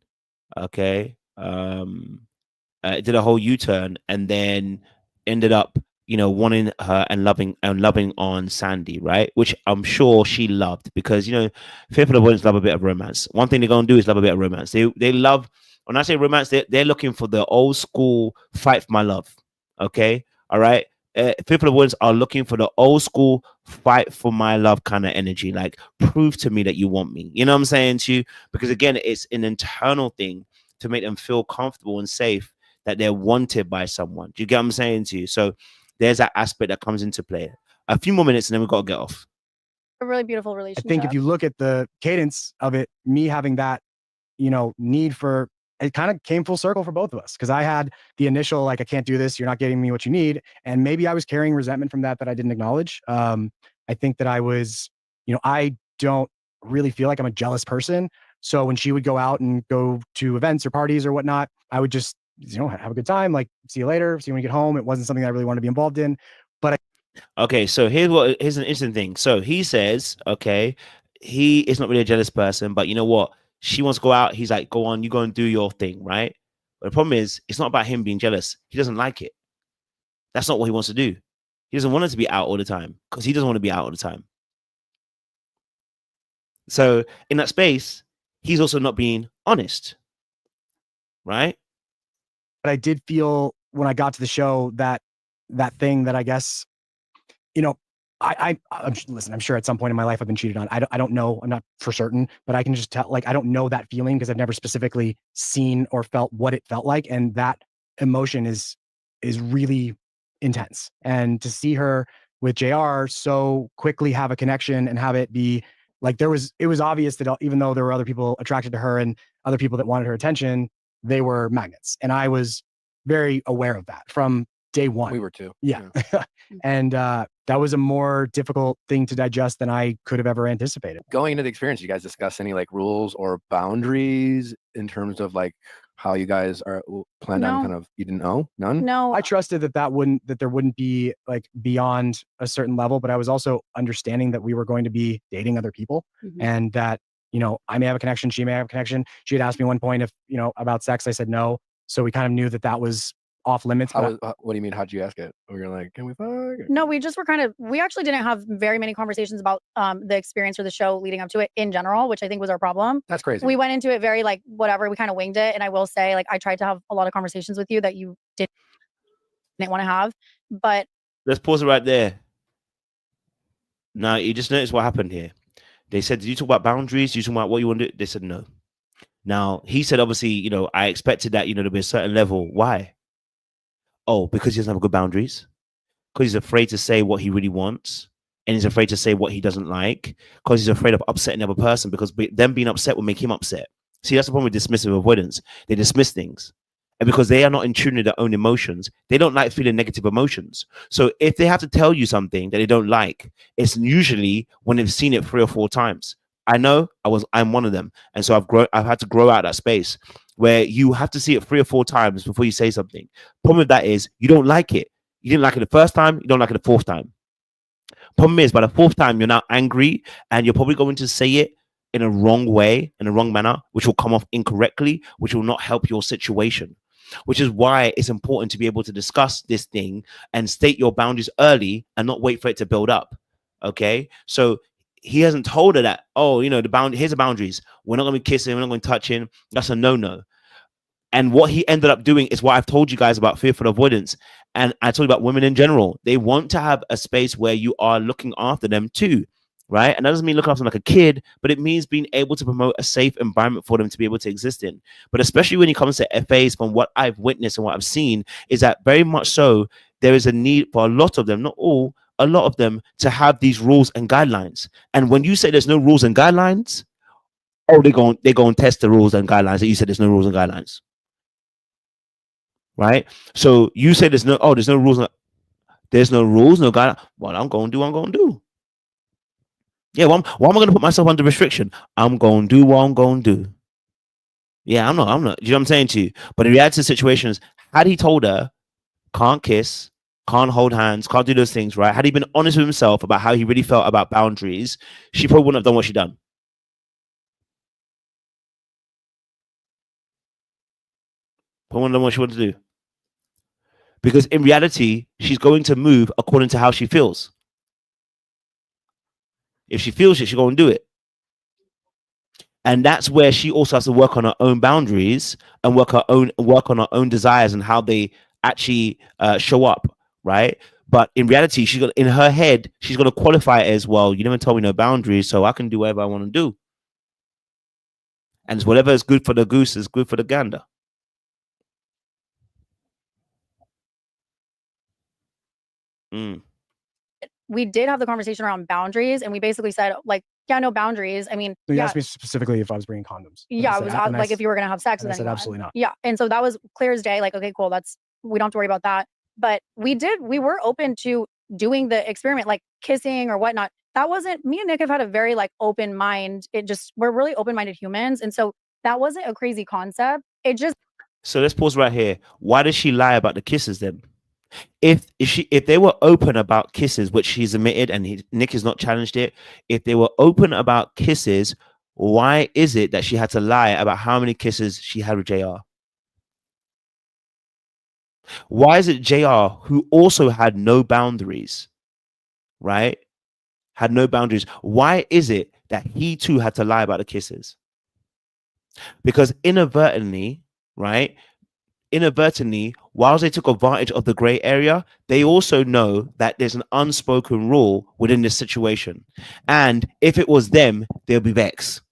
Okay. Did a whole U-turn and then ended up wanting her and loving on Sandy, right? Which I'm sure she loved, because fearful avoidance love a bit of romance. One thing they're gonna do is love a bit of romance. They love, when I say romance, they're looking for the old school fight for my love. Okay, all right. Fearful avoidance are looking for the old school fight for my love kind of energy. Like, prove to me that you want me. You know what I'm saying to you? Because again, it's an internal thing to make them feel comfortable and safe that they're wanted by someone. Do you get what I'm saying to you? So there's that aspect that comes into play. A few more minutes and then we've got to get off. A really beautiful relationship. I think if you look at the cadence of it, me having that, need for, it kind of came full circle for both of us, because I had the initial, like, I can't do this, you're not getting me what you need. And maybe I was carrying resentment from that I didn't acknowledge. I think that I was, I don't really feel like I'm a jealous person. So when she would go out and go to events or parties or whatnot, I would just, have a good time, like, see you later, see you when you get home. It wasn't something that I really wanted to be involved in. But okay, so here's an interesting thing. So he says, okay, he is not really a jealous person, but you know what? She wants to go out. He's like, go on, you go and do your thing, right? But the problem is, it's not about him being jealous. He doesn't like it. That's not what he wants to do. He doesn't want her to be out all the time, because he doesn't want to be out all the time. So in that space, he's also not being honest, right? But I did feel when I got to the show that thing that I guess, listen, I'm sure at some point in my life I've been cheated on. I don't know. I'm not for certain, but I can just tell, like, I don't know that feeling because I've never specifically seen or felt what it felt like. And that emotion is really intense. And to see her with JR so quickly have a connection and have it be like, it was obvious that even though there were other people attracted to her and other people that wanted her attention, they were magnets. And I was very aware of that from day one. We were too. Yeah. And that was a more difficult thing to digest than I could have ever anticipated. Going into the experience, you guys discuss any like rules or boundaries in terms of like how you guys are planned on kind of, you didn't know? None? No. I trusted that there wouldn't be like beyond a certain level, but I was also understanding that we were going to be dating other people and that, I may have a connection, she may have a connection. She had asked me one point if, about sex. I said no. So we kind of knew that was off limits. What do you mean? How'd you ask it? We were like, can we fuck? No, we just were we actually didn't have very many conversations about the experience or the show leading up to it in general, which I think was our problem. That's crazy. We went into it very like whatever, we kind of winged it. And I will say, like, I tried to have a lot of conversations with you that you didn't want to have, but let's pause it right there. Now you just notice what happened here. They said, did you talk about boundaries? Did you talk about what you want to do? They said no. Now he said, obviously, I expected that, to be a certain level. Why? Oh, because he doesn't have good boundaries. Because he's afraid to say what he really wants. And he's afraid to say what he doesn't like. Because he's afraid of upsetting the other person. Because them being upset will make him upset. See, that's the problem with dismissive avoidance. They dismiss things. And because they are not in tune with their own emotions, they don't like feeling negative emotions. So if they have to tell you something that they don't like, it's usually when they've seen it 3 or 4 times. I know I'm one of them. And so I've had to grow out that space where you have to see it 3 or 4 times before you say something. Problem with that is you don't like it. You didn't like it the first time. You don't like it the 4th time. Problem is, by the 4th time, you're now angry and you're probably going to say it in a wrong way, in a wrong manner, which will come off incorrectly, which will not help your situation. Which is why it's important to be able to discuss this thing and state your boundaries early and not wait for it to build up. Okay. So he hasn't told her that, oh, here's the boundaries. We're not going to be kissing. We're not going to touch him. That's a no-no. And what he ended up doing is what I've told you guys about fearful avoidance. And I told you about women in general. They want to have a space where you are looking after them too. Right. And that doesn't mean looking after them like a kid, but it means being able to promote a safe environment for them to be able to exist in. But especially when it comes to FAs, from what I've witnessed and what I've seen, is that very much so there is a need for a lot of them, not all, a lot of them, to have these rules and guidelines. And when you say there's no rules and guidelines, oh, they go and test the rules and guidelines that you said there's no rules and guidelines. Right. So you say there's no rules, no guidelines. Well, I'm going to do what I'm going to do. Yeah, why am I going to put myself under restriction? I'm going to do what I'm going to do. Yeah, I'm not. You know what I'm saying to you? But in reality, situations, had he told her, can't kiss, can't hold hands, can't do those things, right? Had he been honest with himself about how he really felt about boundaries, she probably wouldn't have done what she done. Probably wouldn't have done what she wanted to do. because in reality, she's going to move according to how she feels. If she feels it, she's going to do it. And that's where she also has to work on her own boundaries and work on her own desires and how they actually show up, right? But in reality, in her head, she's going to qualify it as, well, you never told me no boundaries, so I can do whatever I want to do. And whatever is good for the goose is good for the gander. We did have the conversation around boundaries, and we basically said, like, yeah, no boundaries. I mean, So you asked me specifically if I was bringing condoms. Yeah, it was like if you were going to have sex with anyone. I said absolutely not. Yeah, and so that was clear as day. Like, okay, cool. We don't have to worry about that. But we were open to doing the experiment, like kissing or whatnot. That wasn't, me and Nick have had a very like open mind. We're really open-minded humans. And so that wasn't a crazy concept. So let's pause right here. Why does she lie about the kisses then? If they were open about kisses, which he's admitted, and Nick has not challenged it, if they were open about kisses, why is it that she had to lie about how many kisses she had with JR? Why is it JR, who also had no boundaries, right? Had no boundaries. Why is it that he too had to lie about the kisses? Because inadvertently, right? Inadvertently, whilst they took advantage of the gray area, they also know that there's an unspoken rule within this situation. And if it was them, they'll be vexed.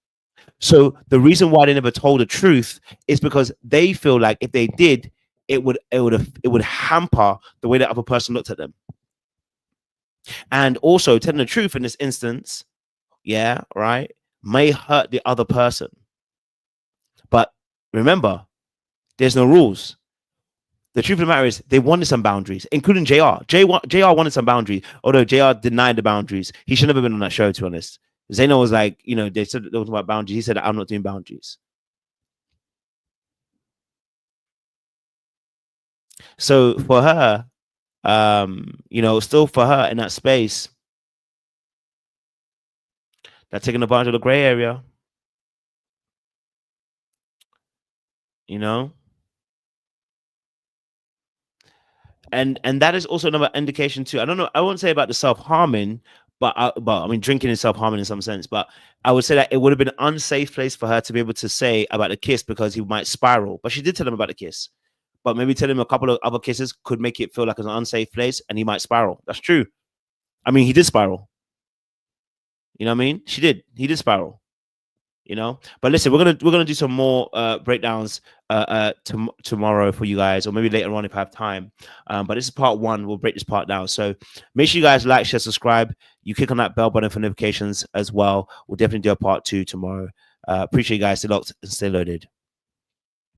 So the reason why they never told the truth is because they feel like if they did, it would hamper the way that other person looked at them. And also telling the truth in this instance, yeah, right, may hurt the other person. But remember, there's no rules. The truth of the matter is they wanted some boundaries, including JR. JR wanted some boundaries, although JR denied the boundaries. He should have never been on that show, to be honest. Zeno was like, they said they were talking about boundaries. He said, I'm not doing boundaries. So for her, still for her in that space, they're taking advantage of the gray area. And that is also another indication too. I don't know. I won't say about the self-harming, but I mean, drinking is self-harming in some sense. But I would say that it would have been an unsafe place for her to be able to say about the kiss because he might spiral. But she did tell him about the kiss. But maybe tell him a couple of other kisses could make it feel like it's an unsafe place, and he might spiral. That's true. I mean, he did spiral. You know what I mean? She did. He did spiral. But listen, we're gonna do some more breakdowns tomorrow for you guys, or maybe later on if I have time. But this is part one. We'll break this part down. So make sure you guys like, share, subscribe. You click on that bell button for notifications as well. We'll definitely do a part two tomorrow. Appreciate you guys. Stay locked and stay loaded.